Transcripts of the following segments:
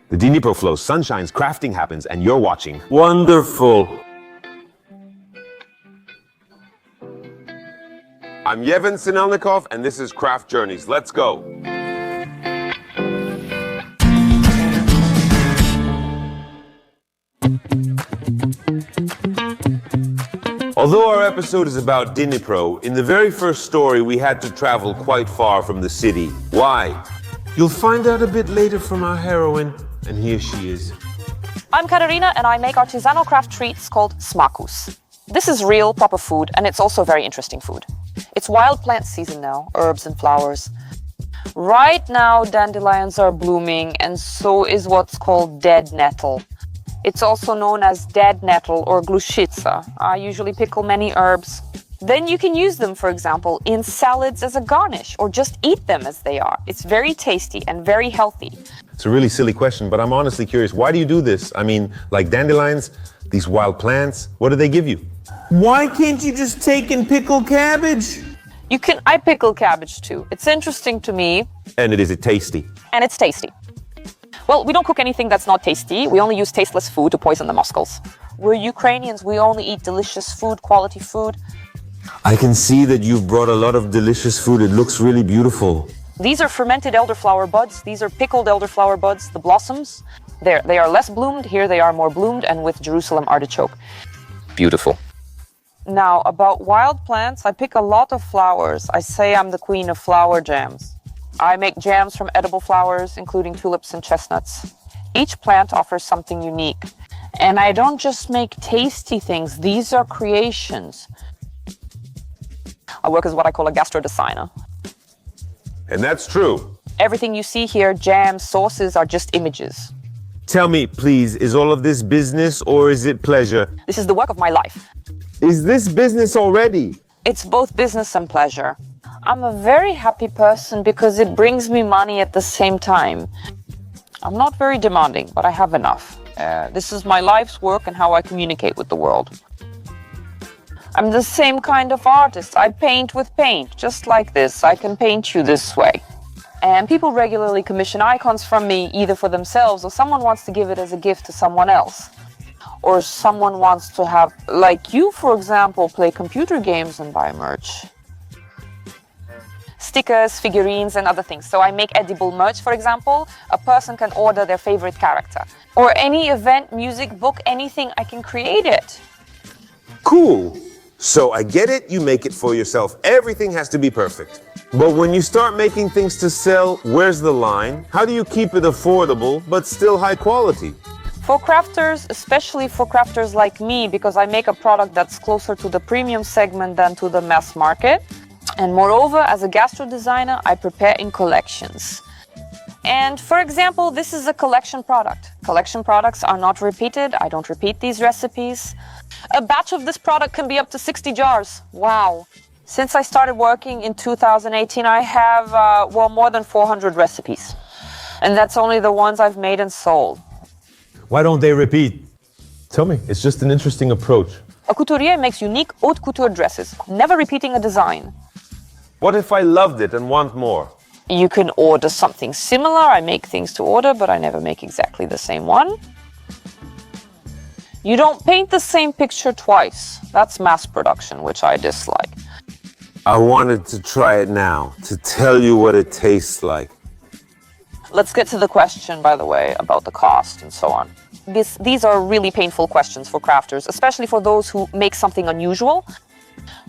The Dnipro flows, sun shines, crafting happens, and you're watching. Wonderful. I'm Yevhen Sinelnikov, and this is Craft Journeys. Let's go. Although our episode is about Dnipro, in the very first story we had to travel quite far from the city. Why? You'll find out a bit later from our heroine, and here she is. I'm Kateryna, and I make artisanal craft treats called smakus. This is real, proper food, and it's also very interesting food. It's wild plant season now, herbs and flowers. Right now, dandelions are blooming, and so is what's called dead nettle. It's also known as dead nettle or glushitsa. I usually pickle many herbs. Then you can use them, for example, in salads as a garnish, or just eat them as they are. It's very tasty and very healthy. It's a really silly question, but I'm honestly curious. Why do you do this? I mean, like dandelions, these wild plants, what do they give you? Why can't you just take and pickle cabbage? I pickle cabbage too. It's interesting to me. And is it tasty? And it's tasty. Well, we don't cook anything that's not tasty. We only use tasteless food to poison the muscles. We're Ukrainians. We only eat delicious food, quality food. I can see that you've brought a lot of delicious food. It looks really beautiful. These are fermented elderflower buds. These are pickled elderflower buds, the blossoms. They are less bloomed. Here they are more bloomed, and with Jerusalem artichoke. Beautiful. Now, about wild plants, I pick a lot of flowers. I say I'm the queen of flower jams. I make jams from edible flowers, including tulips and chestnuts. Each plant offers something unique. And I don't just make tasty things. These are creations. I work as what I call a gastro designer. And that's true. Everything you see here, jams, sauces, are just images. Tell me, please, is all of this business or is it pleasure? This is the work of my life. Is this business already? It's both business and pleasure. I'm a very happy person because it brings me money at the same time. I'm not very demanding, but I have enough. This is my life's work and how I communicate with the world. I'm the same kind of artist. I paint with paint, just like this. I can paint you this way. And people regularly commission icons from me, either for themselves or someone wants to give it as a gift to someone else. Or someone wants to have, like you, for example, play computer games and buy merch. Stickers, figurines, and other things. So I make edible merch, for example. A person can order their favorite character. Or any event, music, book, anything, I can create it. Cool. So I get it, you make it for yourself. Everything has to be perfect. But when you start making things to sell, where's the line? How do you keep it affordable, but still high quality? For crafters, especially for crafters like me, because I make a product that's closer to the premium segment than to the mass market. And moreover, as a gastro designer, I prepare in collections. And for example, this is a collection product. Collection products are not repeated. I don't repeat these recipes. A batch of this product can be up to 60 jars. Wow. Since I started working in 2018, I have, more than 400 recipes. And that's only the ones I've made and sold. Why don't they repeat? Tell me, it's just an interesting approach. A couturier makes unique haute couture dresses, never repeating a design. What if I loved it and want more? You can order something similar. I make things to order, but I never make exactly the same one. You don't paint the same picture twice. That's mass production, which I dislike. I wanted to try it now, to tell you what it tastes like. Let's get to the question, by the way, about the cost and so on. These are really painful questions for crafters, especially for those who make something unusual.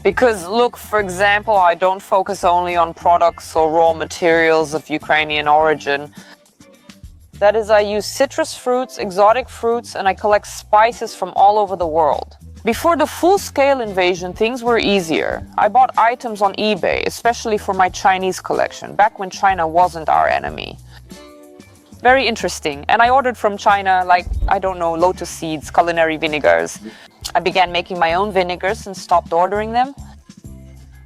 Because look, for example, I don't focus only on products or raw materials of Ukrainian origin. That is, I use citrus fruits, exotic fruits, and I collect spices from all over the world. Before the full-scale invasion, things were easier. I bought items on eBay, especially for my Chinese collection, back when China wasn't our enemy. Very interesting. And I ordered from China, like, I don't know, lotus seeds, culinary vinegars. I began making my own vinegars and stopped ordering them.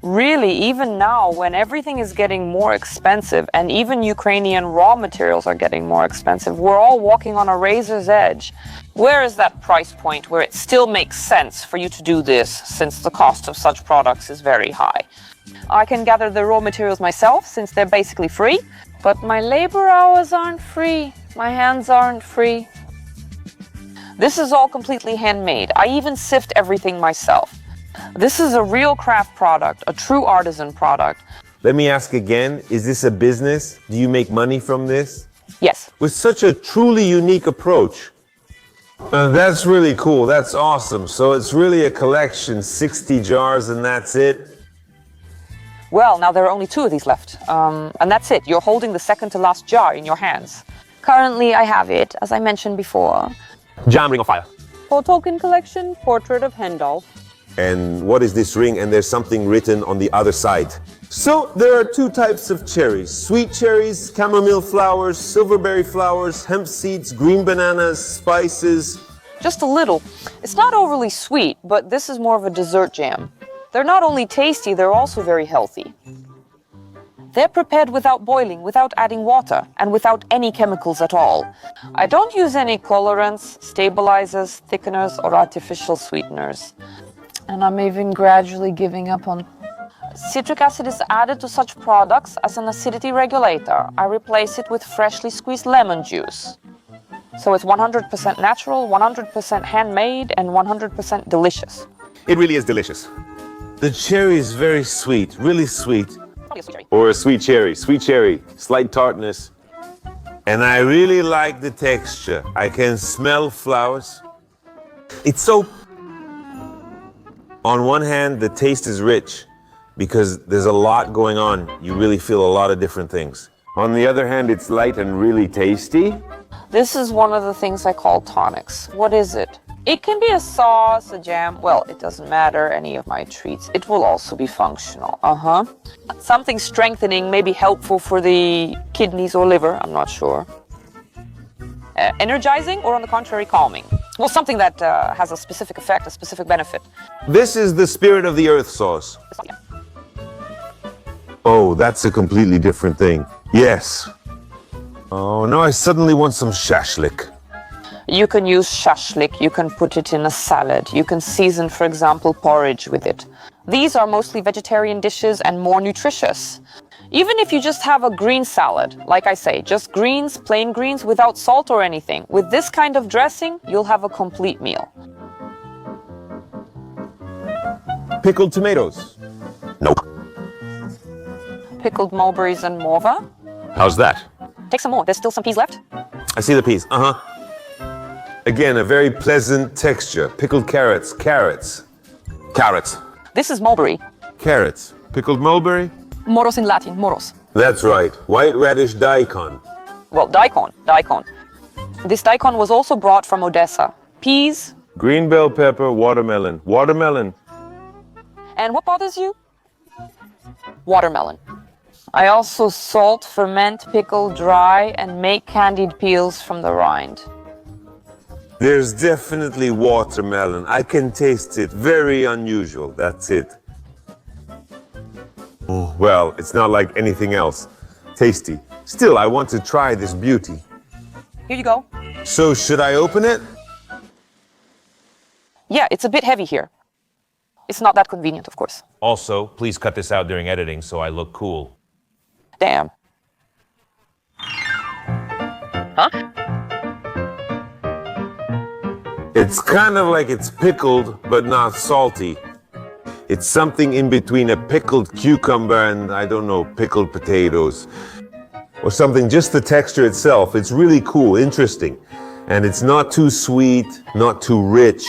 Really, even now, when everything is getting more expensive and even Ukrainian raw materials are getting more expensive, we're all walking on a razor's edge. Where is that price point where it still makes sense for you to do this, since the cost of such products is very high? I can gather the raw materials myself, since they're basically free. But my labor hours aren't free. My hands aren't free. This is all completely handmade. I even sift everything myself. This is a real craft product, a true artisan product. Let me ask again, is this a business? Do you make money from this? Yes. With such a truly unique approach. That's really cool. That's awesome. So it's really a collection, 60 jars and that's it? Well, now there are only 2 of these left. And that's it. You're holding the second to last jar in your hands. Currently, I have it, as I mentioned before. Jam Ring of Fire. For token collection, portrait of Hendolf. And what is this ring? And there's something written on the other side. So there are 2 types of cherries. Sweet cherries, chamomile flowers, silverberry flowers, hemp seeds, green bananas, spices. Just a little. It's not overly sweet, but this is more of a dessert jam. They're not only tasty, they're also very healthy. They're prepared without boiling, without adding water, and without any chemicals at all. I don't use any colorants, stabilizers, thickeners, or artificial sweeteners. And I'm even gradually giving up on... Citric acid is added to such products as an acidity regulator. I replace it with freshly squeezed lemon juice. So it's 100% natural, 100% handmade, and 100% delicious. It really is delicious. The cherry is very sweet, really sweet. Probably a sweet cherry. Or a sweet cherry, slight tartness. And I really like the texture. I can smell flowers. It's so... On one hand, the taste is rich because there's a lot going on. You really feel a lot of different things. On the other hand, it's light and really tasty. This is one of the things I call tonics. What is it? It can be a sauce, a jam. Well, it doesn't matter, any of my treats. It will also be functional. Something strengthening, maybe helpful for the kidneys or liver, I'm not sure. Energizing or on the contrary, calming. Well, something that has a specific effect, a specific benefit. This is the spirit of the earth sauce. Oh, that's a completely different thing. Yes. Oh, now I suddenly want some shashlik. You can use shashlik, you can put it in a salad, you can season, for example, porridge with it. These are mostly vegetarian dishes and more nutritious. Even if you just have a green salad, like I say, just greens, plain greens, without salt or anything, with this kind of dressing, you'll have a complete meal. Pickled tomatoes. Nope. Pickled mulberries and morva. How's that? Take some more, there's still some peas left. I see the peas, Again, a very pleasant texture. Pickled carrots, carrots. This is mulberry. Carrots. Pickled mulberry? Moros in Latin, moros. That's right. White radish daikon. Well, daikon. This daikon was also brought from Odessa. Peas. Green bell pepper, watermelon. And what bothers you? Watermelon. I also salt, ferment, pickle, dry, and make candied peels from the rind. There's definitely watermelon. I can taste it. Very unusual. That's it. Oh, well, it's not like anything else. Tasty. Still, I want to try this beauty. Here you go. So, should I open it? Yeah, it's a bit heavy here. It's not that convenient, of course. Also, please cut this out during editing so I look cool. Damn. Huh? It's kind of like it's pickled, but not salty. It's something in between a pickled cucumber and, I don't know, pickled potatoes. Or something, just the texture itself. It's really cool, interesting. And it's not too sweet, not too rich.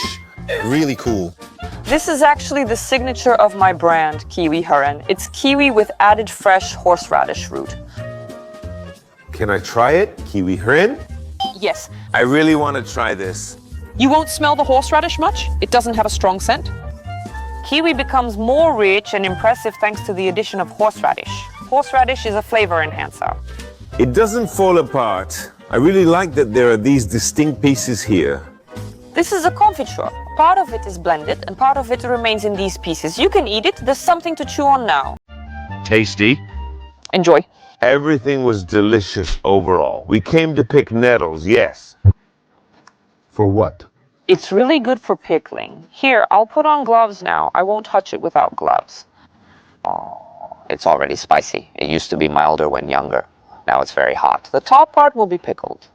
Really cool. This is actually the signature of my brand, Kiwi Huron. It's kiwi with added fresh horseradish root. Can I try it? Kiwi Huron? Yes. I really want to try this. You won't smell the horseradish much. It doesn't have a strong scent. Kiwi becomes more rich and impressive thanks to the addition of horseradish. Horseradish is a flavor enhancer. It doesn't fall apart. I really like that there are these distinct pieces here. This is a confiture. Part of it is blended and part of it remains in these pieces. You can eat it. There's something to chew on now. Tasty. Enjoy. Everything was delicious overall. We came to pick nettles, yes. For what? It's really good for pickling. Here, I'll put on gloves now. I won't touch it without gloves. Oh, it's already spicy. It used to be milder when younger. Now it's very hot. The top part will be pickled.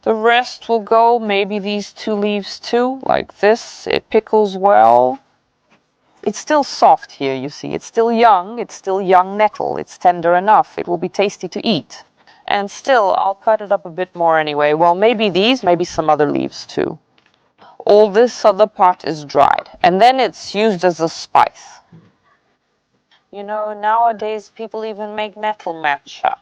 The rest will go, maybe these 2 leaves too, like this. It pickles well. It's still soft here, you see. It's still young nettle. It's tender enough. It will be tasty to eat. And still, I'll cut it up a bit more anyway. Well, maybe these, maybe some other leaves too. All this other part is dried. And then it's used as a spice. You know, nowadays people even make nettle matcha.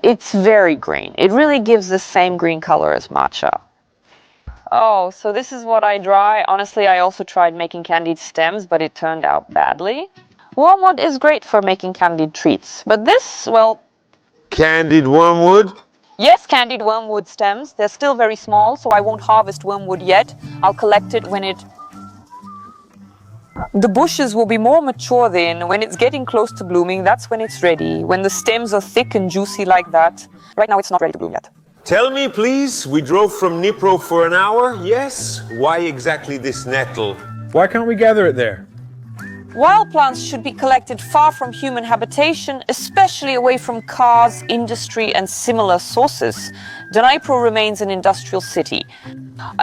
It's very green. It really gives the same green color as matcha. Oh, so this is what I dry. Honestly, I also tried making candied stems, but it turned out badly. Walnut is great for making candied treats, but this, well... Candied wormwood? Yes, candied wormwood stems. They're still very small, so I won't harvest wormwood yet. I'll collect it when it... The bushes will be more mature then. When it's getting close to blooming, that's when it's ready. When the stems are thick and juicy like that. Right now it's not ready to bloom yet. Tell me, please, we drove from Dnipro for an hour, yes? Why exactly this nettle? Why can't we gather it there? Wild plants should be collected far from human habitation, especially away from cars, industry, and similar sources. Dnipro remains an industrial city.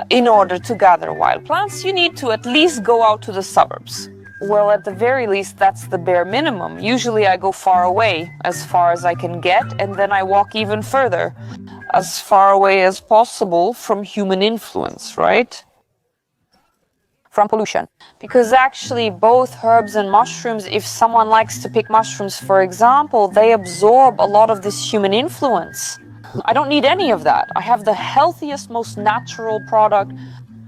In order to gather wild plants, you need to at least go out to the suburbs. Well, at the very least, that's the bare minimum. Usually I go far away, as far as I can get, and then I walk even further, as far away as possible from human influence, right? From pollution. Because actually both herbs and mushrooms, if someone likes to pick mushrooms, for example, they absorb a lot of this human influence. I don't need any of that. I have the healthiest, most natural product.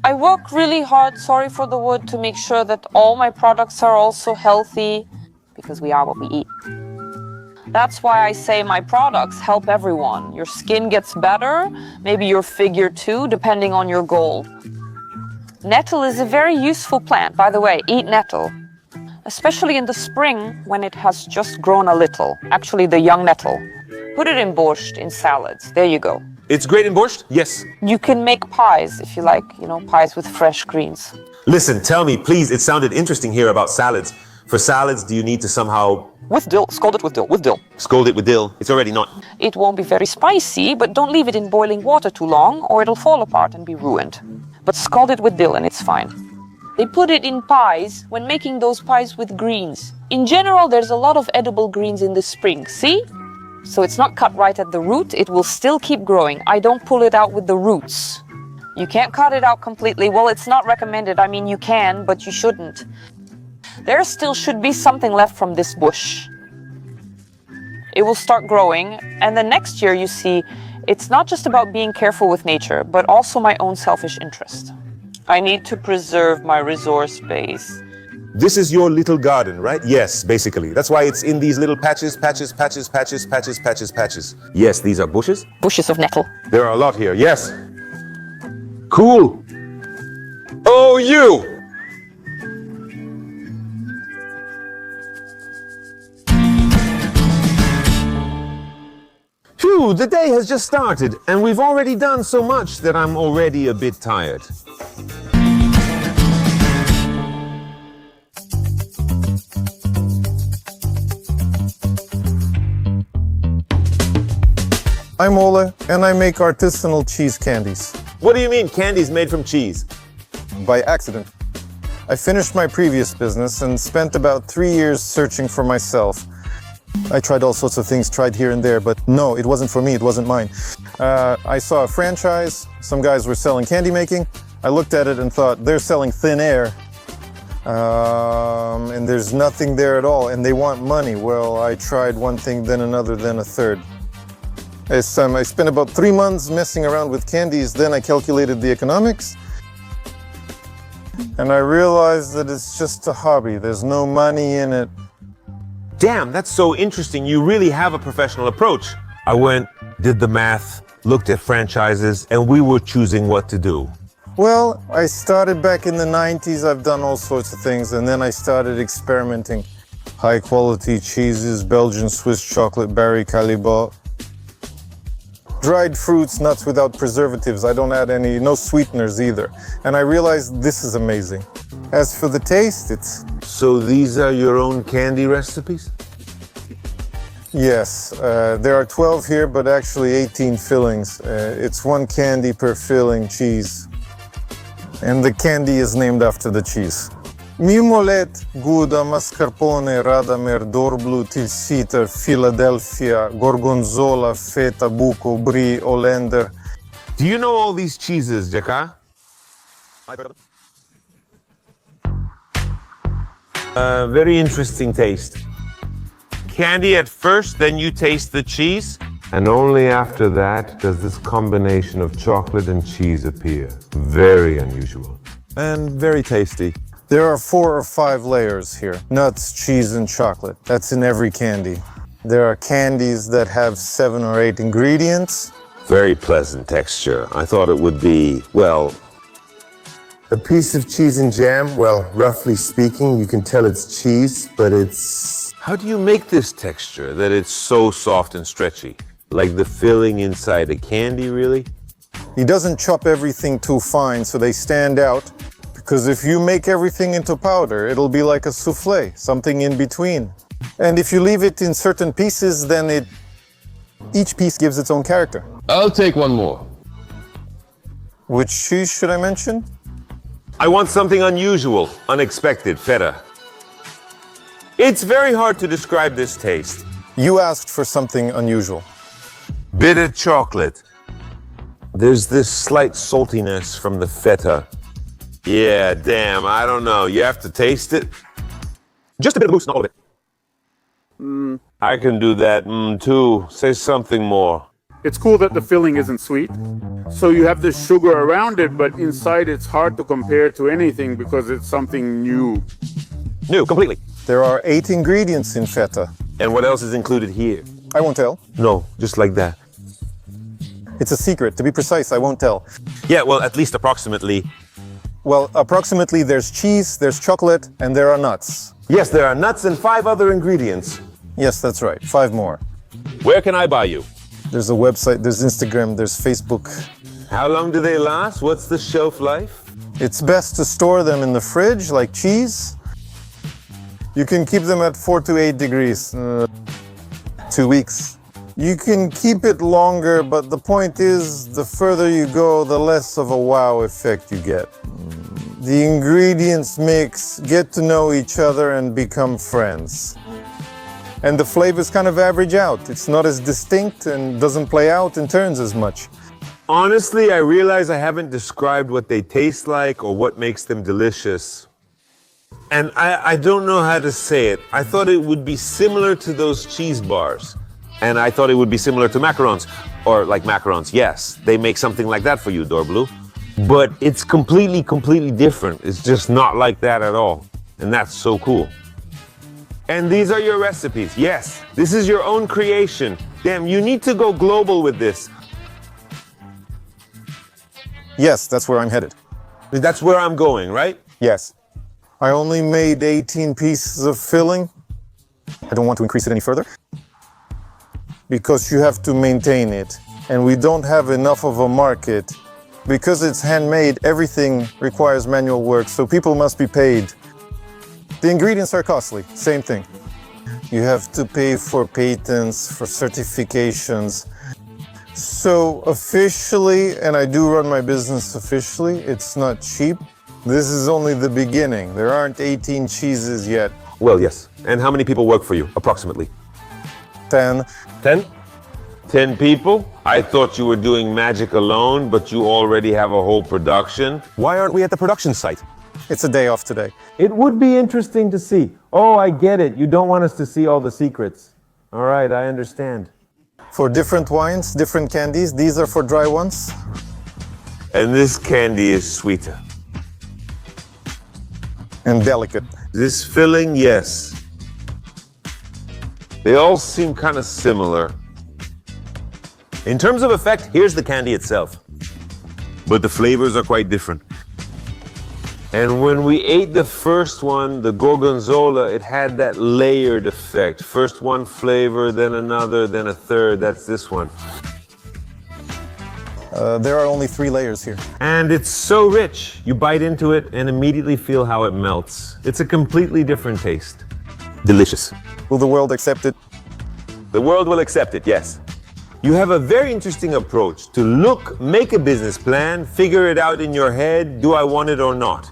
I work really hard, sorry for the word, to make sure that all my products are also healthy, because we are what we eat. That's why I say my products help everyone. Your skin gets better, maybe your figure too, depending on your goal. Nettle is a very useful plant. By the way, eat nettle. Especially in the spring when it has just grown a little. Actually, the young nettle. Put it in borscht, in salads. There you go. It's great in borscht? Yes. You can make pies if you like, you know, pies with fresh greens. Listen, tell me, please, it sounded interesting here about salads. For salads, do you need to somehow... With dill, scald it with dill, with dill. Scold it with dill? It's already not... It won't be very spicy, but don't leave it in boiling water too long or it'll fall apart and be ruined. But scald it with dill and it's fine. They put it in pies when making those pies with greens. In general, there's a lot of edible greens in the spring, see? So it's not cut right at the root, it will still keep growing. I don't pull it out with the roots. You can't cut it out completely. Well, it's not recommended. I mean, you can, but you shouldn't. There still should be something left from this bush. It will start growing, and the next year, you see, it's not just about being careful with nature, but also my own selfish interest. I need to preserve my resource base. This is your little garden, right? Yes, basically. That's why it's in these little patches. Yes, these are bushes. Bushes of nettle. There are a lot here, yes. Cool. Oh, you! Phew, the day has just started, and we've already done so much that I'm already a bit tired. I'm Oleh, and I make artisanal cheese candies. What do you mean, candies made from cheese? By accident. I finished my previous business and spent about 3 years searching for myself. I tried all sorts of things, tried here and there, but no, it wasn't for me, it wasn't mine. I saw a franchise, some guys were selling candy making. I looked at it and thought, they're selling thin air. And there's nothing there at all, and they want money. Well, I tried one thing, then another, then a third. I spent about 3 months messing around with candies, then I calculated the economics. And I realized that it's just a hobby, there's no money in it. Damn, that's so interesting. You really have a professional approach. I went, did the math, looked at franchises, and we were choosing what to do. Well, I started back in the 90s, I've done all sorts of things, and then I started experimenting. High quality cheeses, Belgian Swiss chocolate, Barry Callebaut. Dried fruits, nuts without preservatives. I don't add no sweeteners either. And I realized this is amazing. As for the taste, it's... So these are your own candy recipes? Yes, there are 12 here, but actually 18 fillings. It's one candy per filling cheese. And the candy is named after the cheese. Mimolet, Gouda, mascarpone, Radamer, Dorblu, Tilsiter, Philadelphia, Gorgonzola, Feta, Buco, Brie, Olender. Do you know all these cheeses, Jaka? Very interesting taste. Candy at first, then you taste the cheese. And only after that does this combination of chocolate and cheese appear. Very unusual. And very tasty. There are 4 or 5 layers here. Nuts, cheese, and chocolate. That's in every candy. There are candies that have 7 or 8 ingredients. Very pleasant texture. I thought it would be, well, a piece of cheese and jam. Well, roughly speaking, you can tell it's cheese, but it's... How do you make this texture that it's so soft and stretchy? Like the filling inside a candy, really? He doesn't chop everything too fine so they stand out, because if you make everything into powder, it'll be like a soufflé, something in between. And if you leave it in certain pieces, then each piece gives its own character. I'll take one more. Which cheese should I mention? I want something unusual, unexpected, feta. It's very hard to describe this taste. You asked for something unusual. Bitter chocolate. There's this slight saltiness from the feta. Yeah, damn, I don't know. You have to taste it. Just a bit of mousse, not all of it. I can do that, too. Say something more. It's cool that the filling isn't sweet. So you have the sugar around it, but inside it's hard to compare to anything because it's something new. New, completely. There are 8 ingredients in feta. And what else is included here? I won't tell. No, just like that. It's a secret. To be precise, I won't tell. Yeah, well, at least approximately. Well, approximately there's cheese, there's chocolate, and there are nuts. Yes, there are nuts and 5 other ingredients. Yes, that's right. 5 more. Where can I buy you? There's a website, there's Instagram, there's Facebook. How long do they last? What's the shelf life? It's best to store them in the fridge, like cheese. You can keep them at 4 to 8 degrees. 2 weeks. You can keep it longer, but the point is, the further you go, the less of a wow effect you get. The ingredients mix, get to know each other, and become friends. And the flavors kind of average out. It's not as distinct and doesn't play out in turns as much. Honestly, I realize I haven't described what they taste like or what makes them delicious. And I don't know how to say it. I thought it would be similar to those cheese bars. And I thought it would be similar to macarons. Or like macarons, yes. They make something like that for you, Dorblu. But it's completely different. It's just not like that at all. And that's so cool. And these are your recipes. Yes, this is your own creation. Damn, you need to go global with this. Yes, that's where I'm headed. That's where I'm going, right? Yes. I only made 18 pieces of filling. I don't want to increase it any further, because you have to maintain it. And we don't have enough of a market. Because it's handmade, everything requires manual work, so people must be paid. The ingredients are costly, same thing. You have to pay for patents, for certifications. So officially, and I do run my business officially, it's not cheap. This is only the beginning. There aren't 18 cheeses yet. Well, yes. And how many people work for you, approximately? 10. 10? 10 people? I thought you were doing magic alone, but you already have a whole production. Why aren't we at the production site? It's a day off today. It would be interesting to see. Oh, I get it. You don't want us to see all the secrets. All right, I understand. For different wines, different candies, these are for dry ones. And this candy is sweeter. And delicate. This filling, yes. They all seem kind of similar. In terms of effect, here's the candy itself. But the flavors are quite different. And when we ate the first one, the gorgonzola, it had that layered effect. First one flavor, then another, then a third. That's this one. There are only 3 layers here. And it's so rich. You bite into it and immediately feel how it melts. It's a completely different taste. Delicious. Will the world accept it? The world will accept it, yes. You have a very interesting approach to look, make a business plan, figure it out in your head, do I want it or not?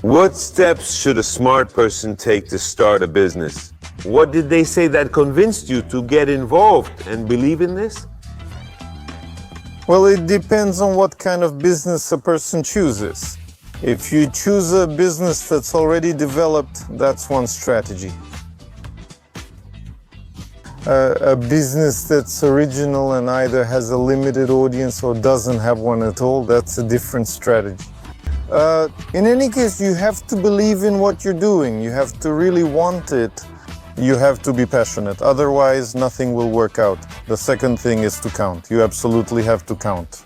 What steps should a smart person take to start a business? What did they say that convinced you to get involved and believe in this? Well, it depends on what kind of business a person chooses. If you choose a business that's already developed, that's one strategy. A business that's original and either has a limited audience or doesn't have one at all, that's a different strategy. In any case, you have to believe in what you're doing. You have to really want it. You have to be passionate. Otherwise, nothing will work out. The second thing is to count. You absolutely have to count.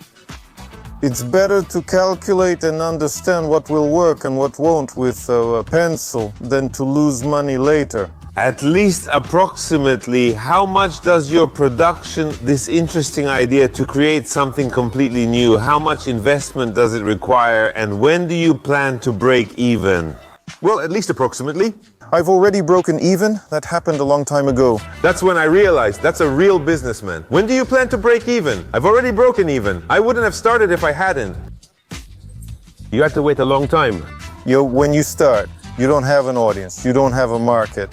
It's better to calculate and understand what will work and what won't with a pencil than to lose money later. At least approximately, how much does your production, this interesting idea to create something completely new, how much investment does it require, and when do you plan to break even? Well, at least approximately. I've already broken even. That happened a long time ago. That's when I realized that's a real businessman. When do you plan to break even? I've already broken even. I wouldn't have started if I hadn't. You had to wait a long time. When you start, you don't have an audience, you don't have a market,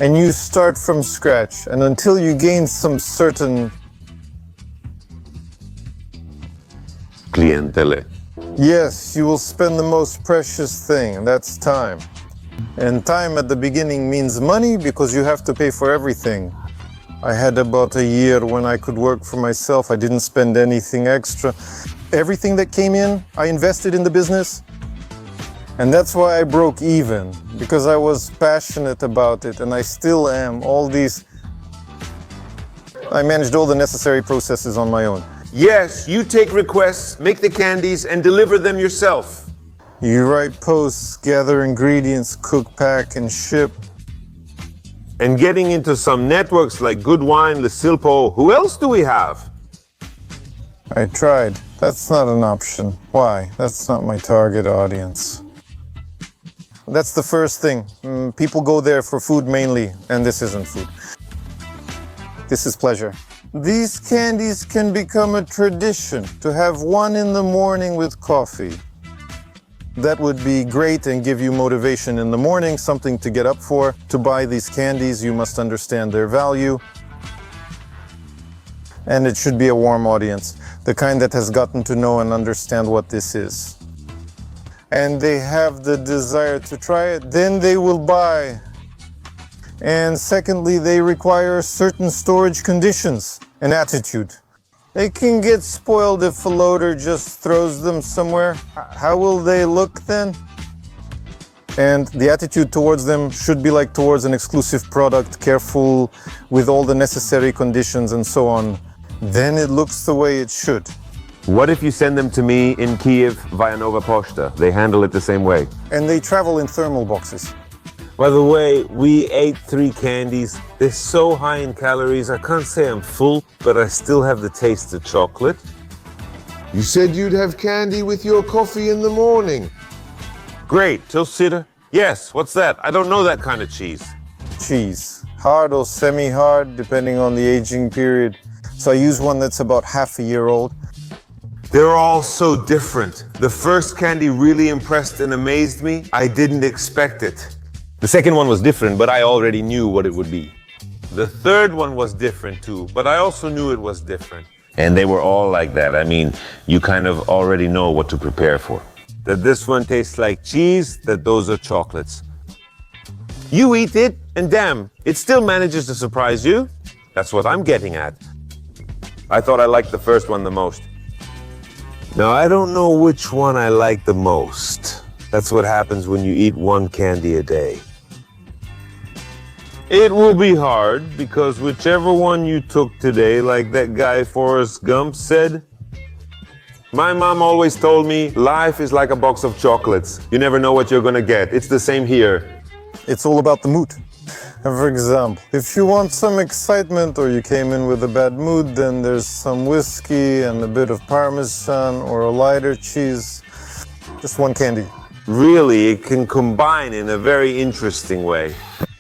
and you start from scratch. And until you gain some certain clientele. Yes, you will spend the most precious thing, and that's time. And time at the beginning means money because you have to pay for everything. I had about a year when I could work for myself. I didn't spend anything extra. Everything that came in, I invested in the business. And that's why I broke even, because I was passionate about it, and I still am. I managed all the necessary processes on my own. Yes, you take requests, make the candies, and deliver them yourself. You write posts, gather ingredients, cook, pack, and ship. And getting into some networks like Good Wine, Le Silpo, who else do we have? I tried. That's not an option. Why? That's not my target audience. That's the first thing. People go there for food mainly, and this isn't food. This is pleasure. These candies can become a tradition, to have one in the morning with coffee. That would be great and give you motivation in the morning, something to get up for. To buy these candies, you must understand their value. And it should be a warm audience, the kind that has gotten to know and understand what this is. And they have the desire to try it, then they will buy. And secondly, they require certain storage conditions and attitude. They can get spoiled if a loader just throws them somewhere. How will they look then? And the attitude towards them should be like towards an exclusive product, careful with all the necessary conditions and so on. Then it looks the way it should. What if you send them to me in Kiev via Nova Poshta? They handle it the same way. And they travel in thermal boxes. By the way, we ate 3 candies. They're so high in calories, I can't say I'm full, but I still have the taste of chocolate. You said you'd have candy with your coffee in the morning. Great, Tilsiter. Yes, what's that? I don't know that kind of cheese. Cheese, hard or semi-hard, depending on the aging period. So I use one that's about half a year old. They're all so different. The first candy really impressed and amazed me. I didn't expect it. The second one was different, but I already knew what it would be. The third one was different too, but I also knew it was different. And they were all like that. I mean, you kind of already know what to prepare for. That this one tastes like cheese, that those are chocolates. You eat it, and damn, it still manages to surprise you. That's what I'm getting at. I thought I liked the first one the most. Now, I don't know which one I like the most. That's what happens when you eat one candy a day. It will be hard, because whichever one you took today, like that guy Forrest Gump said, my mom always told me, life is like a box of chocolates. You never know what you're gonna get. It's the same here. It's all about the mood. For example, if you want some excitement or you came in with a bad mood, then there's some whiskey and a bit of Parmesan or a lighter cheese. Just one candy. Really, it can combine in a very interesting way.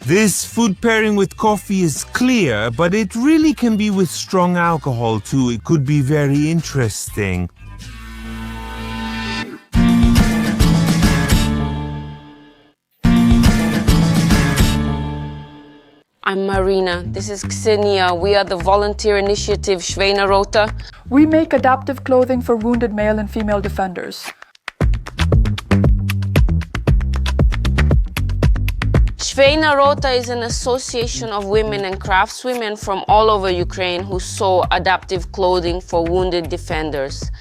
This food pairing with coffee is clear, but it really can be with strong alcohol too. It could be very interesting. I'm Marina. This is Ksenia. We are the volunteer initiative Schweinerota. We make adaptive clothing for wounded male and female defenders. Schweinerota is an association of women and craftswomen from all over Ukraine who sew adaptive clothing for wounded defenders.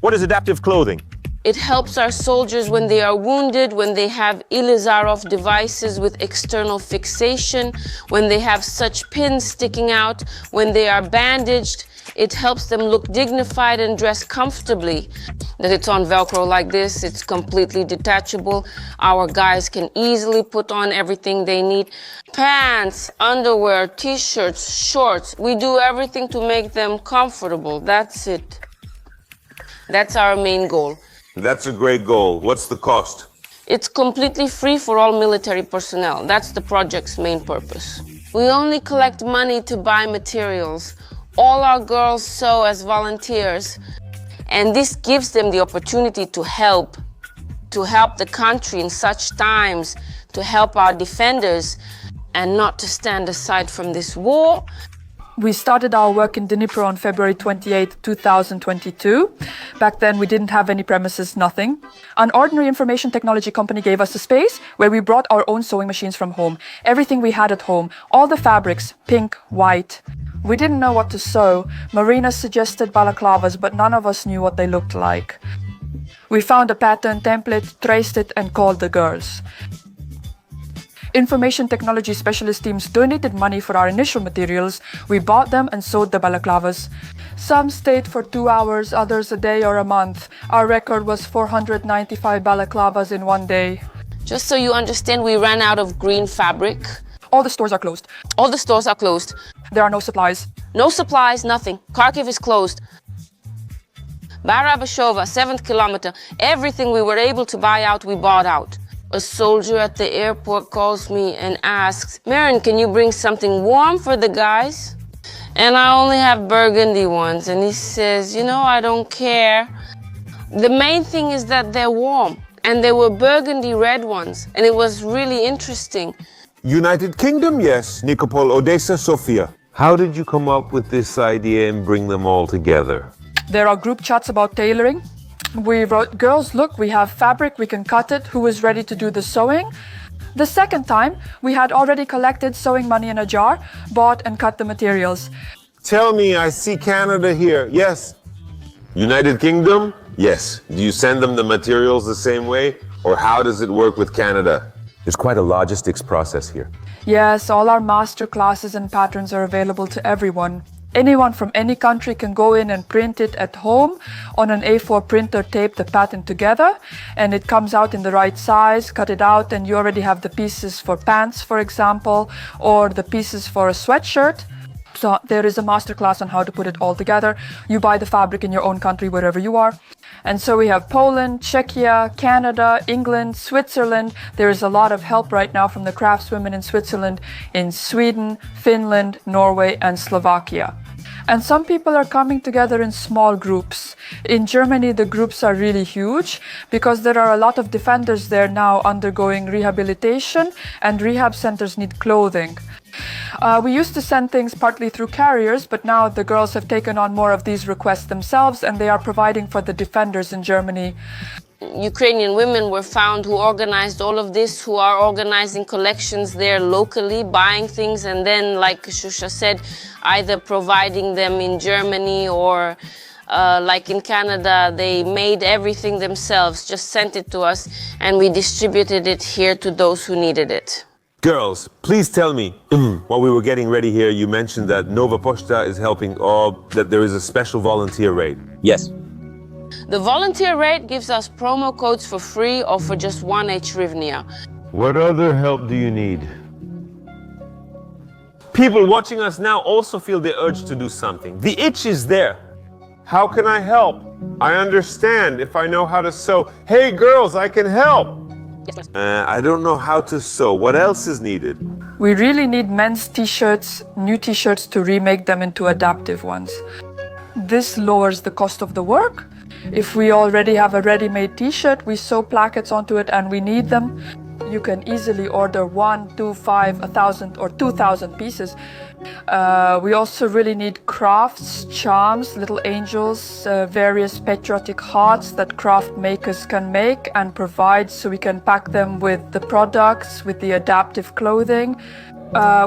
What is adaptive clothing? It helps our soldiers when they are wounded, when they have Ilizarov devices with external fixation, when they have such pins sticking out, when they are bandaged. It helps them look dignified and dress comfortably. That it's on Velcro like this, it's completely detachable. Our guys can easily put on everything they need. Pants, underwear, t-shirts, shorts. We do everything to make them comfortable. That's it. That's our main goal. That's a great goal. What's the cost? It's completely free for all military personnel. That's the project's main purpose. We only collect money to buy materials. All our girls sew as volunteers, and this gives them the opportunity to help the country in such times, to help our defenders, and not to stand aside from this war. We started our work in Dnipro on February 28, 2022. Back then, we didn't have any premises, nothing. An ordinary information technology company gave us a space where we brought our own sewing machines from home. Everything we had at home, all the fabrics, pink, white. We didn't know what to sew. Marina suggested balaclavas, but none of us knew what they looked like. We found a pattern template, traced it, and called the girls. Information technology specialist teams donated money for our initial materials. We bought them and sewed the balaclavas. Some stayed for 2 hours, others a day or a month. Our record was 495 balaclavas in one day. Just so you understand, we ran out of green fabric. All the stores are closed. All the stores are closed. There are no supplies. No supplies, nothing. Kharkiv is closed. Barabashova, 7th kilometer. Everything we were able to buy out, we bought out. A soldier at the airport calls me and asks, Marin, can you bring something warm for the guys? And I only have burgundy ones. And he says, you know, I don't care. The main thing is that they're warm. And they were burgundy red ones. And it was really interesting. United Kingdom, yes. Nikopol, Odessa, Sofia. How did you come up with this idea and bring them all together? There are group chats about tailoring. We wrote, girls, look, we have fabric, we can cut it. Who is ready to do the sewing? The second time, we had already collected sewing money in a jar, bought and cut the materials. Tell me, I see Canada here. Yes. United Kingdom? Yes. Do you send them the materials the same way? Or how does it work with Canada? There's quite a logistics process here. Yes, all our master classes and patterns are available to everyone. Anyone from any country can go in and print it at home on an A4 printer, tape the pattern together, and it comes out in the right size, cut it out, and you already have the pieces for pants, for example, or the pieces for a sweatshirt. So there is a masterclass on how to put it all together. You buy the fabric in your own country, wherever you are. And so we have Poland, Czechia, Canada, England, Switzerland. There is a lot of help right now from the craftswomen in Switzerland, in Sweden, Finland, Norway, and Slovakia. And some people are coming together in small groups. In Germany, the groups are really huge because there are a lot of defenders there now undergoing rehabilitation, and rehab centers need clothing. We used to send things partly through carriers, but now the girls have taken on more of these requests themselves, and they are providing for the defenders in Germany. Ukrainian women were found who organized all of this, who are organizing collections there locally, buying things, and then, like Shusha said, either providing them in Germany or like in Canada, they made everything themselves, just sent it to us, and we distributed it here to those who needed it. Girls, please tell me, while we were getting ready here, you mentioned that Nova Pochta is helping, or that there is a special volunteer rate. Yes. The volunteer rate gives us promo codes for free or for just 1 hryvnia. What other help do you need? People watching us now also feel the urge to do something. The itch is there. How can I help? I understand if I know how to sew. Hey girls, I can help. I don't know how to sew. What else is needed? We really need men's t-shirts, new t-shirts to remake them into adaptive ones. This lowers the cost of the work. If we already have a ready-made t-shirt, we sew plackets onto it and we need them. You can easily order 1, 2, 5, 1,000 or 2,000 pieces. We also really need crafts, charms, little angels, various patriotic hearts that craft makers can make and provide so we can pack them with the products, with the adaptive clothing.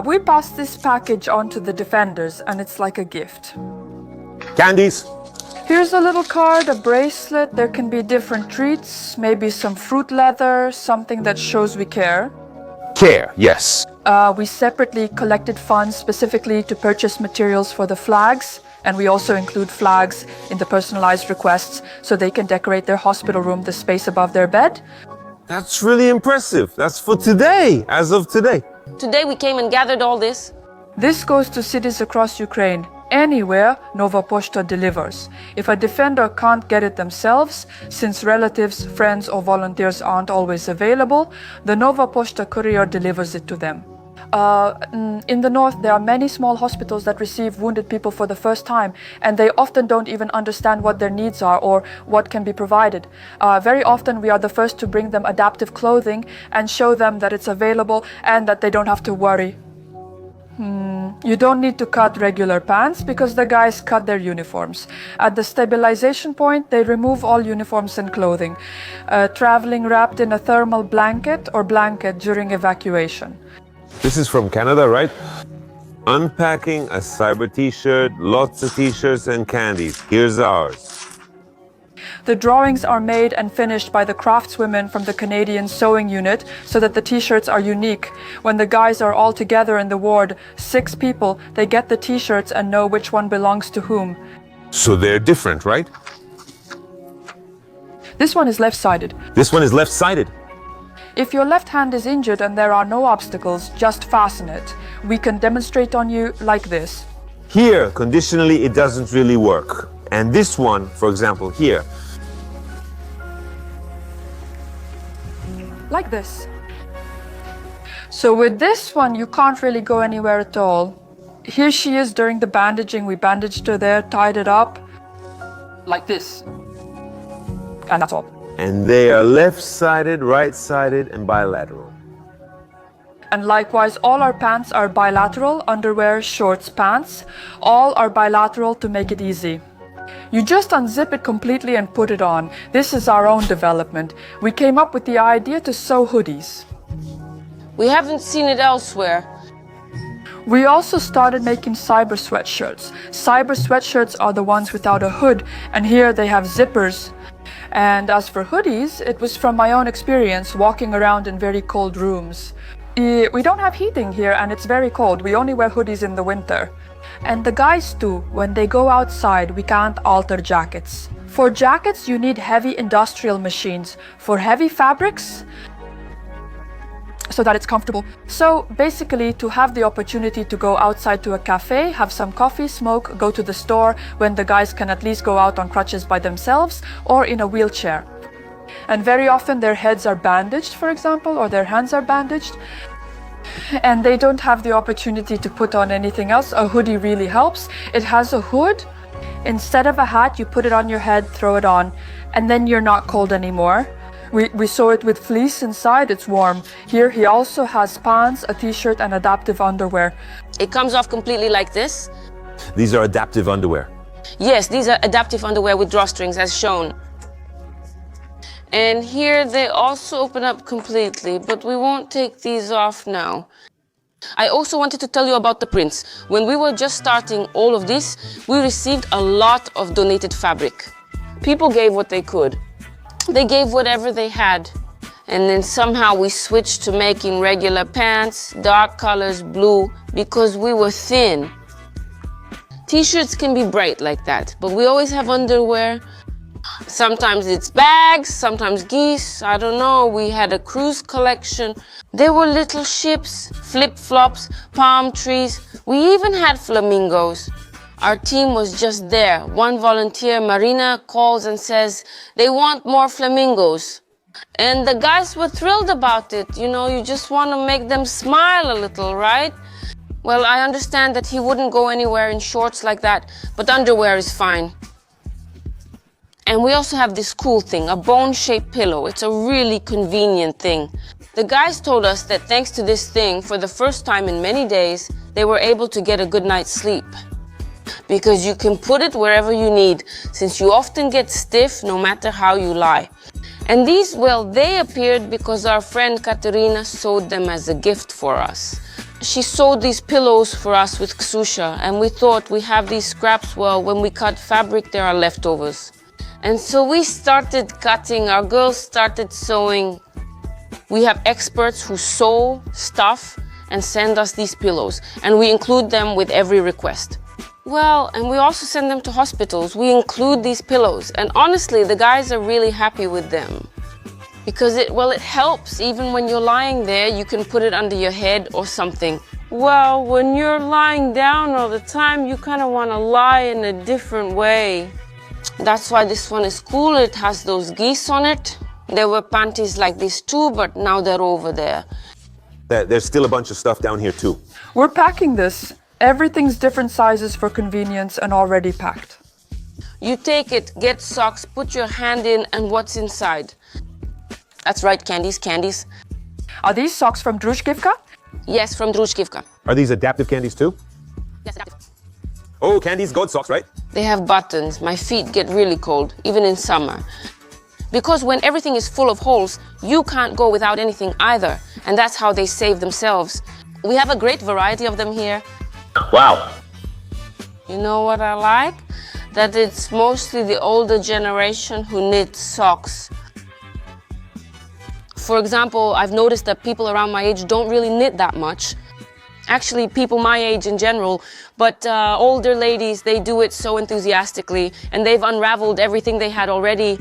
We pass this package on to the defenders and it's like a gift. Candies. Here's a little card, a bracelet. There can be different treats, maybe some fruit leather, something that shows we care. Care, yes. We separately collected funds specifically to purchase materials for the flags, and we also include flags in the personalized requests so they can decorate their hospital room, the space above their bed. That's really impressive. That's for today, as of today. Today we came and gathered all this. This goes to cities across Ukraine. Anywhere Nova Poshta delivers. If a defender can't get it themselves, since relatives, friends or volunteers aren't always available, the Nova Poshta courier delivers it to them. In the north, there are many small hospitals that receive wounded people for the first time, and they often don't even understand what their needs are or what can be provided. Very often, we are the first to bring them adaptive clothing and show them that it's available and that they don't have to worry. You don't need to cut regular pants because the guys cut their uniforms. At the stabilization point, they remove all uniforms and clothing, traveling wrapped in a thermal blanket or blanket during evacuation. This is from Canada, right? Unpacking a cyber t-shirt, lots of t-shirts and candies. Here's ours. The drawings are made and finished by the craftswomen from the Canadian sewing unit so that the t-shirts are unique. When the guys are all together in the ward, 6 people, they get the t-shirts and know which one belongs to whom. So they're different, right? This one is left-sided. This one is left-sided. If your left hand is injured and there are no obstacles, just fasten it. We can demonstrate on you like this. Here, conditionally, it doesn't really work. And this one, for example, here. Like this. So with this one, you can't really go anywhere at all. Here she is during the bandaging. We bandaged her there, tied it up. Like this. And that's all. And they are left-sided, right-sided, and bilateral. And likewise, all our pants are bilateral, underwear, shorts, pants. All are bilateral to make it easy. You just unzip it completely and put it on. This is our own development. We came up with the idea to sew hoodies. We haven't seen it elsewhere. We also started making cyber sweatshirts. Cyber sweatshirts are the ones without a hood, and here they have zippers. And as for hoodies, it was from my own experience walking around in very cold rooms. We don't have heating here and it's very cold. We only wear hoodies in the winter. And the guys too, when they go outside, we can't alter jackets. For jackets, you need heavy industrial machines. For heavy fabrics, so that it's comfortable. So basically, to have the opportunity to go outside to a cafe, have some coffee, smoke, go to the store, when the guys can at least go out on crutches by themselves or in a wheelchair. And very often their heads are bandaged, for example, or their hands are bandaged. And they don't have the opportunity to put on anything else. A hoodie really helps. It has a hood. Instead of a hat, you put it on your head, throw it on, and then you're not cold anymore. We sew it with fleece inside, it's warm. Here he also has pants, a t-shirt and adaptive underwear. It comes off completely like this. These are adaptive underwear. Yes, these are adaptive underwear with drawstrings as shown. And here they also open up completely, but we won't take these off now. I also wanted to tell you about the prints. When we were just starting all of this, we received a lot of donated fabric. People gave what they could. They gave whatever they had. And then somehow we switched to making regular pants, dark colors, blue, because we were thin. T-shirts can be bright like that, but we always have underwear. Sometimes it's bags, sometimes geese, I don't know. We had a cruise collection. There were little ships, flip-flops, palm trees. We even had flamingos. Our team was just there. One volunteer, Marina, calls and says they want more flamingos. And the guys were thrilled about it. You know, you just want to make them smile a little, right? Well, I understand that he wouldn't go anywhere in shorts like that, but underwear is fine. And we also have this cool thing, a bone-shaped pillow. It's a really convenient thing. The guys told us that thanks to this thing, for the first time in many days, they were able to get a good night's sleep. Because you can put it wherever you need, since you often get stiff no matter how you lie. And these, well, they appeared because our friend Kateryna sewed them as a gift for us. She sewed these pillows for us with Ksusha, and we thought we have these scraps, well, when we cut fabric, there are leftovers. And so we started cutting, our girls started sewing. We have experts who sew, stuff, and send us these pillows, and we include them with every request. Well, and we also send them to hospitals. We include these pillows, and honestly, the guys are really happy with them. Because it helps. Even when you're lying there, you can put it under your head or something. Well, when you're lying down all the time, you kind of want to lie in a different way. That's why this one is cool. It has those geese on it. There were panties like this too, but now they're over there. There's still a bunch of stuff down here too. We're packing this. Everything's different sizes for convenience and already packed. You take it, get socks, put your hand in, and what's inside? That's right, Candies. Are these socks from Družkivka? Yes, from Družkivka. Are these adaptive candies too? Yes, adaptive. Oh, Candies, God socks, right? They have buttons. My feet get really cold, even in summer. Because when everything is full of holes, you can't go without anything either. And that's how they save themselves. We have a great variety of them here. Wow. You know what I like? That it's mostly the older generation who knits socks. For example, I've noticed that people around my age don't really knit that much. Actually, people my age in general, but older ladies, they do it so enthusiastically, and they've unraveled everything they had already.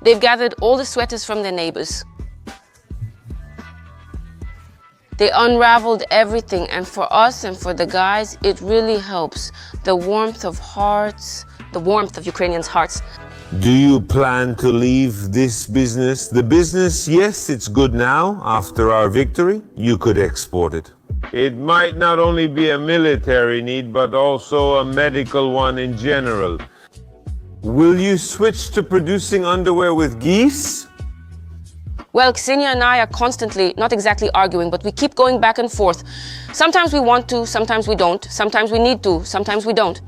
They've gathered all the sweaters from their neighbors. They unraveled everything, and for us and for the guys, it really helps. The warmth of hearts, the warmth of Ukrainians' hearts. Do you plan to leave this business? The business, yes, it's good now. After our victory, you could export it. It might not only be a military need, but also a medical one in general. Will you switch to producing underwear with geese? Well, Ksenia and I are constantly, not exactly arguing, but we keep going back and forth. Sometimes we want to, sometimes we don't. Sometimes we need to, sometimes we don't.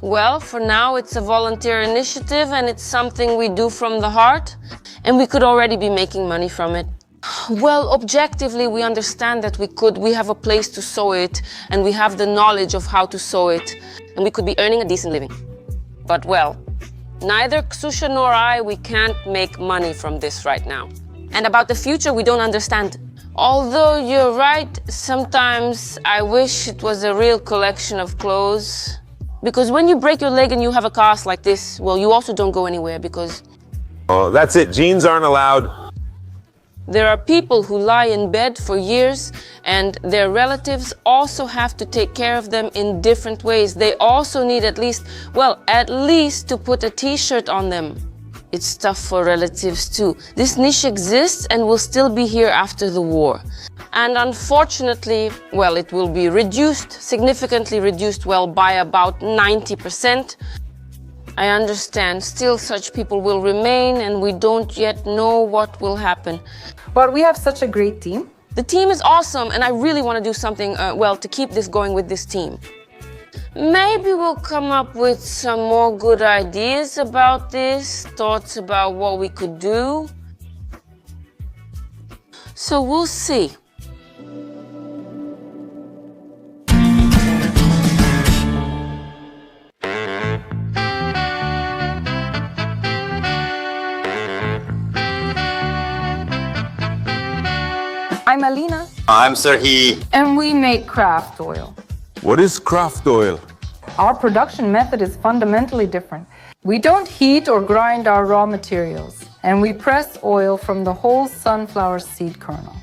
Well, for now, it's a volunteer initiative and it's something we do from the heart, and we could already be making money from it. Well, objectively, we understand that we have a place to sew it, and we have the knowledge of how to sew it, and we could be earning a decent living. But well, neither Ksusha nor I, we can't make money from this right now. And about the future, we don't understand. Although you're right, sometimes I wish it was a real collection of clothes. Because when you break your leg and you have a cast like this, well, you also don't go anywhere because... Oh, that's it. Jeans aren't allowed. There are people who lie in bed for years and their relatives also have to take care of them in different ways. They also need at least to put a t-shirt on them. It's tough for relatives too. This niche exists and will still be here after the war. And unfortunately, well, it will be reduced, significantly reduced, well, by about 90%. I understand, still such people will remain and we don't yet know what will happen. But we have such a great team. The team is awesome and I really want to do something, to keep this going with this team. Maybe we'll come up with some more good ideas about this, thoughts about what we could do. So we'll see. I'm Alina. I'm Serhi. And we make craft oil. What is craft oil? Our production method is fundamentally different. We don't heat or grind our raw materials, and we press oil from the whole sunflower seed kernel.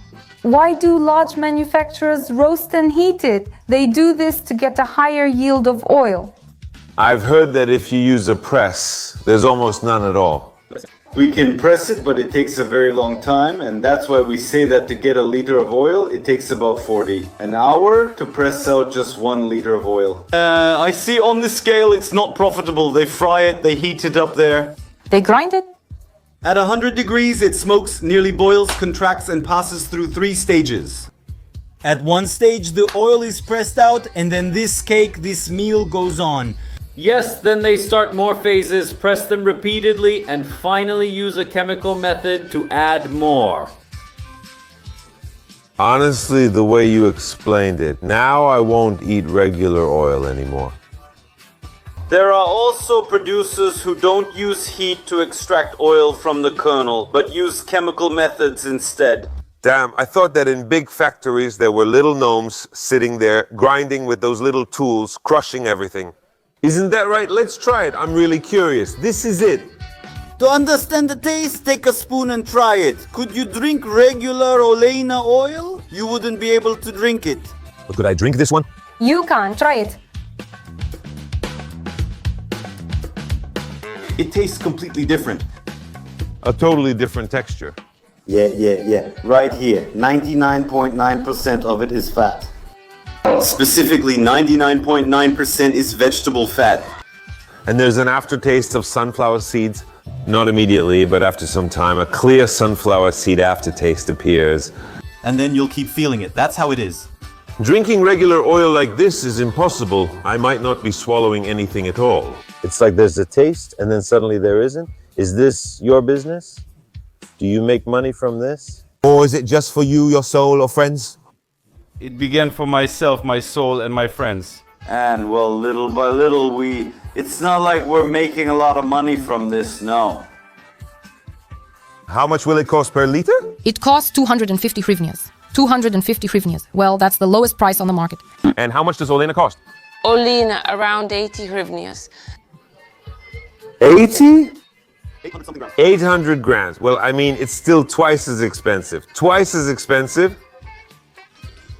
Why do large manufacturers roast and heat it? They do this to get a higher yield of oil. I've heard that if you use a press, there's almost none at all. We can press it, but it takes a very long time, and that's why we say that to get a liter of oil, it takes about 40 an hour to press out just 1 liter of oil. I see on the scale it's not profitable. They fry it, they heat it up there. They grind it? At 100 degrees, it smokes, nearly boils, contracts, and passes through 3 stages. At one stage, the oil is pressed out, and then this cake, this meal goes on. Yes, then they start more phases, press them repeatedly, and finally use a chemical method to add more. Honestly, the way you explained it, now I won't eat regular oil anymore. There are also producers who don't use heat to extract oil from the kernel, but use chemical methods instead. Damn, I thought that in big factories there were little gnomes sitting there, grinding with those little tools, crushing everything. Isn't that right? Let's try it. I'm really curious. This is it. To understand the taste, take a spoon and try it. Could you drink regular Oleh oil? You wouldn't be able to drink it. But could I drink this one? You can, try it. It tastes completely different. A totally different texture. Yeah. Right here, 99.9% of it is fat. Specifically, 99.9% is vegetable fat. And there's an aftertaste of sunflower seeds. Not immediately, but after some time, a clear sunflower seed aftertaste appears. And then you'll keep feeling it. That's how it is. Drinking regular oil like this is impossible. I might not be swallowing anything at all. It's like there's a taste and then suddenly there isn't. Is this your business? Do you make money from this? Or is it just for you, your soul, or friends? It began for myself, my soul, and my friends. And well, little by little, it's not like we're making a lot of money from this, no. How much will it cost per liter? It costs 250 hryvnias. 250 hryvnias. Well, that's the lowest price on the market. And how much does Oleh cost? Oleh, around 80 hryvnias. 80? 800 grams. Well, I mean, it's still twice as expensive. Twice as expensive.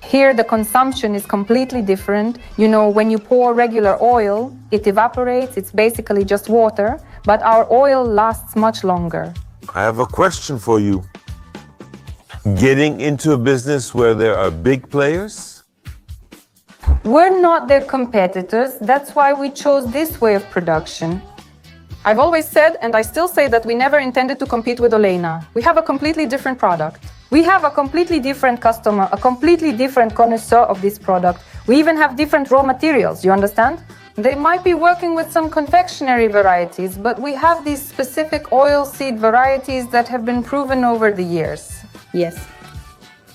Here the consumption is completely different. You know, when you pour regular oil, it evaporates, it's basically just water, but our oil lasts much longer. I have a question for you. Getting into a business where there are big players? We're not their competitors, that's why we chose this way of production. I've always said, and I still say, that we never intended to compete with Oleh. We have a completely different product. We have a completely different customer, a completely different connoisseur of this product. We even have different raw materials, you understand? They might be working with some confectionery varieties, but we have these specific oil seed varieties that have been proven over the years. Yes.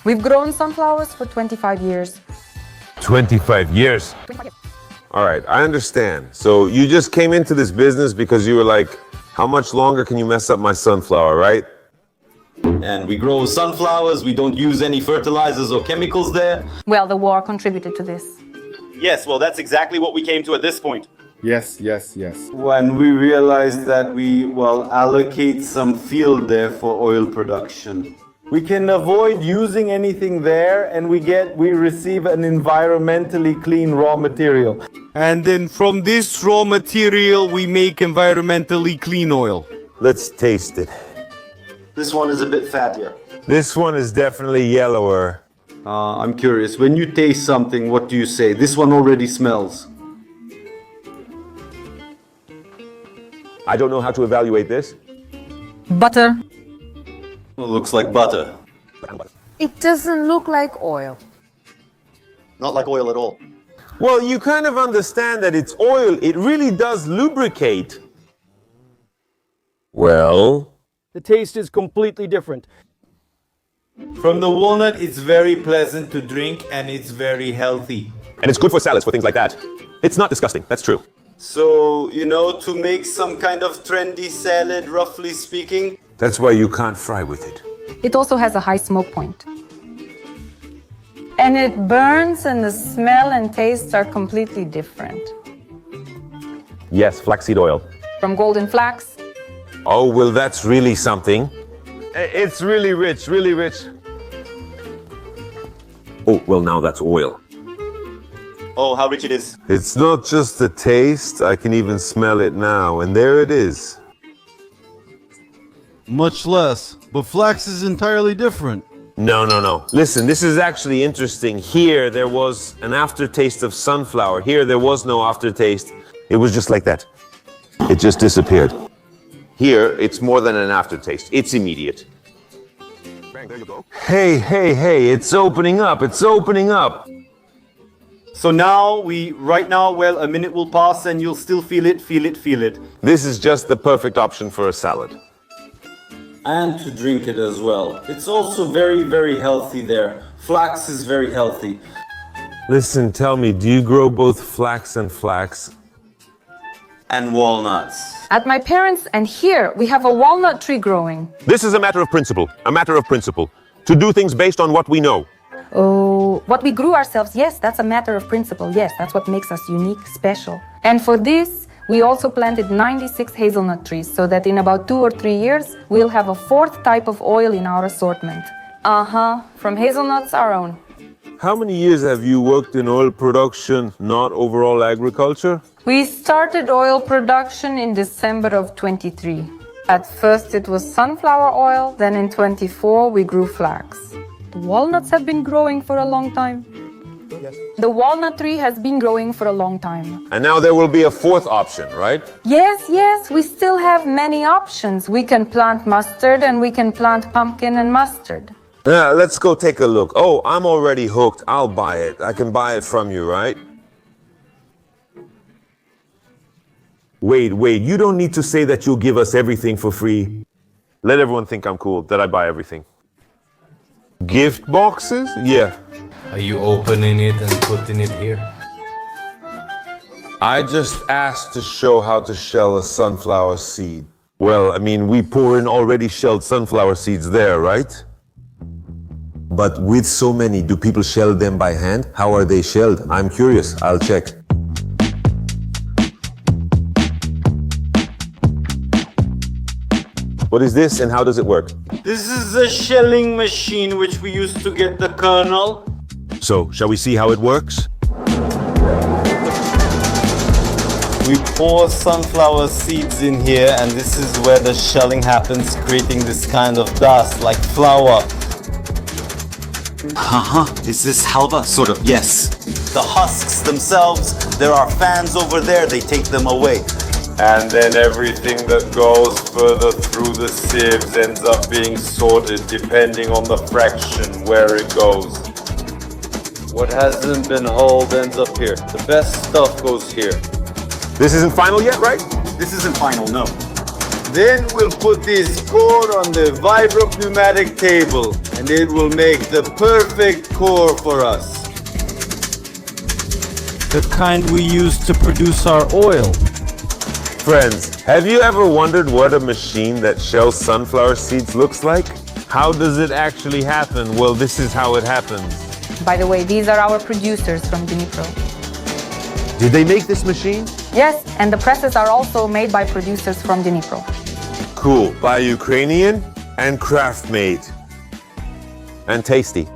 We've grown sunflowers for 25 years. 25 years? All right, I understand. So you just came into this business because you were like, how much longer can you mess up my sunflower, right? And we grow sunflowers, we don't use any fertilizers or chemicals there. Well, the war contributed to this. Yes, well, that's exactly what we came to at this point. Yes. When we realized that we, allocate some field there for oil production. We can avoid using anything there, and we receive an environmentally clean raw material. And then from this raw material, we make environmentally clean oil. Let's taste it. This one is a bit fattier. This one is definitely yellower. I'm curious, when you taste something, what do you say? This one already smells. I don't know how to evaluate this. Butter. Well, looks like butter. It doesn't look like oil. Not like oil at all. Well, you kind of understand that it's oil. It really does lubricate. Well? The taste is completely different. From the walnut, it's very pleasant to drink and it's very healthy. And it's good for salads, for things like that. It's not disgusting, that's true. So, to make some kind of trendy salad, roughly speaking. That's why you can't fry with it. It also has a high smoke point. And it burns, and the smell and taste are completely different. Yes, flaxseed oil. From golden flax. Oh, well, that's really something. It's really rich, really rich. Oh, well, now that's oil. Oh, how rich it is. It's not just the taste, I can even smell it now, and there it is. Much less. But flax is entirely different. No. Listen, this is actually interesting. Here, there was an aftertaste of sunflower. Here, there was no aftertaste. It was just like that. It just disappeared. Here, it's more than an aftertaste. It's immediate. Bang, there you go. Hey, it's opening up. It's opening up. So now right now, well, a minute will pass and you'll still feel it. This is just the perfect option for a salad. And to drink it as well. It's also very, very healthy there. Flax is very healthy. Listen, tell me, do you grow both flax? And walnuts. At my parents' and here, we have a walnut tree growing. This is a matter of principle. To do things based on what we know. Oh, what we grew ourselves, yes, that's a matter of principle. Yes, that's what makes us unique, special. And for this, we also planted 96 hazelnut trees so that in about 2 or 3 years, we'll have a 4th type of oil in our assortment. From hazelnuts, our own. How many years have you worked in oil production, not overall agriculture? We started oil production in December of 23. At first it was sunflower oil, then in 24 we grew flax. The walnuts have been growing for a long time. Yes. The walnut tree has been growing for a long time. And now there will be a 4th option, right? Yes, we still have many options. We can plant mustard and we can plant pumpkin and mustard. Let's go take a look. Oh, I'm already hooked. I'll buy it. I can buy it from you, right? Wait, you don't need to say that you'll give us everything for free. Let everyone think I'm cool, that I buy everything. Gift boxes? Yeah. Are you opening it and putting it here? I just asked to show how to shell a sunflower seed. Well, I mean, we pour in already shelled sunflower seeds there, right? But with so many, do people shell them by hand? How are they shelled? I'm curious. I'll check. What is this and how does it work? This is a shelling machine which we use to get the kernel. So, shall we see how it works? We pour sunflower seeds in here and this is where the shelling happens, creating this kind of dust like flour. Is this halva? Sort of, yes. The husks themselves, there are fans over there, they take them away. And then everything that goes further through the sieves ends up being sorted depending on the fraction where it goes. What hasn't been hulled ends up here. The best stuff goes here. This isn't final yet, right? This isn't final, no. Then we'll put this core on the vibro pneumatic table and it will make the perfect core for us. The kind we use to produce our oil. Friends, have you ever wondered what a machine that shells sunflower seeds looks like? How does it actually happen? Well, this is how it happens. By the way, these are our producers from Dnipro. Did they make this machine? Yes, and the presses are also made by producers from Dnipro. Cool. By Ukrainian and craft-made. And tasty.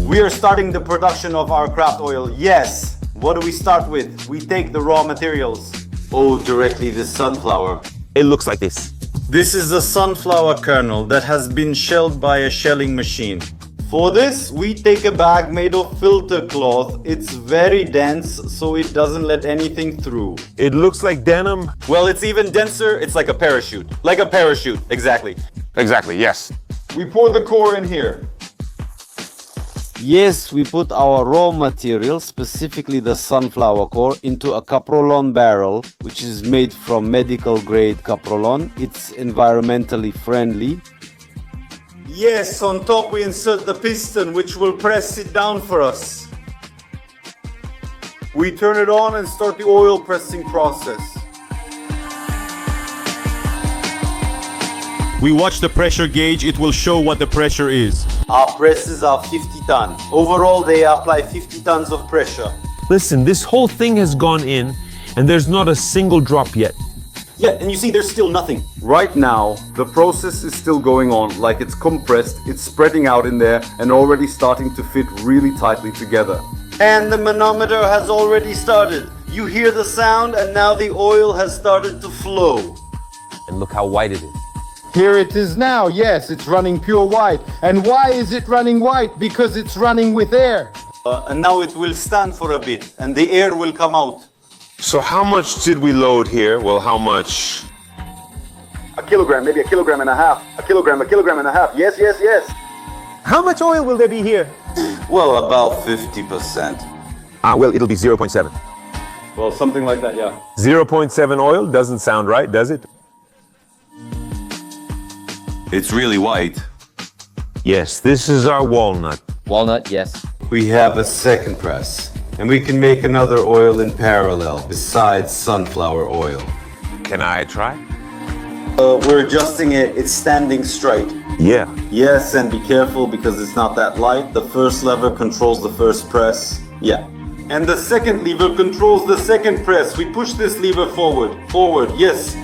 We are starting the production of our craft oil, yes. What do we start with? We take the raw materials. Oh, directly the sunflower. It looks like this. This is the sunflower kernel that has been shelled by a shelling machine. For this, we take a bag made of filter cloth. It's very dense, so it doesn't let anything through. It looks like denim. Well, it's even denser. It's like a parachute. Like a parachute, exactly. Exactly, yes. We pour the core in here. Yes, we put our raw material, specifically the sunflower core, into a caprolon barrel, which is made from medical grade caprolon. It's environmentally friendly. Yes, on top we insert the piston, which will press it down for us. We turn it on and start the oil pressing process. We watch the pressure gauge, it will show what the pressure is. Our presses are 50 ton. Overall, they apply 50 tons of pressure. Listen, this whole thing has gone in, and there's not a single drop yet. Yeah, and you see, there's still nothing. Right now, the process is still going on, like it's compressed, it's spreading out in there, and already starting to fit really tightly together. And the manometer has already started. You hear the sound, and now the oil has started to flow. And look how white it is. Here it is now, yes, it's running pure white. And why is it running white? Because it's running with air. And now it will stand for a bit, and the air will come out. So how much did we load here? Well, how much? A kilogram, maybe a kilogram and a half. A kilogram and a half. Yes, yes, yes. How much oil will there be here? Well, about 50%. Well, it'll be 0.7. Well, something like that, yeah. 0.7 oil doesn't sound right, does it? It's really white. Yes, this is our walnut. Walnut, yes. We have a second press, and we can make another oil in parallel besides sunflower oil. Can I try? We're adjusting it. It's standing straight. Yeah. Yes, and be careful because it's not that light. The first lever controls the first press. Yeah. And the second lever controls the second press. We push this lever forward. Forward, yes.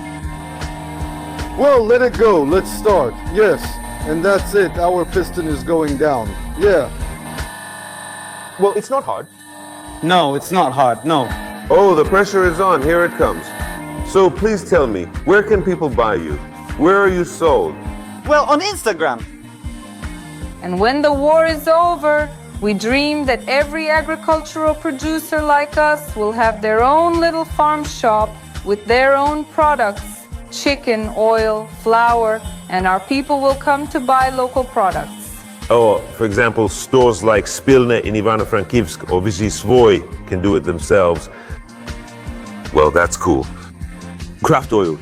Well, let it go. Let's start. Yes. And that's it. Our piston is going down. Yeah. Well, it's not hard. No, it's not hard. No. Oh, the pressure is on. Here it comes. So please tell me, where can people buy you? Where are you sold? Well, on Instagram. And when the war is over, we dream that every agricultural producer like us will have their own little farm shop with their own products. Chicken, oil, flour, and our people will come to buy local products. Oh, for example, stores like Spilne in Ivano-Frankivsk or Vyšný Svoj can do it themselves. Well, that's cool. Craft oil.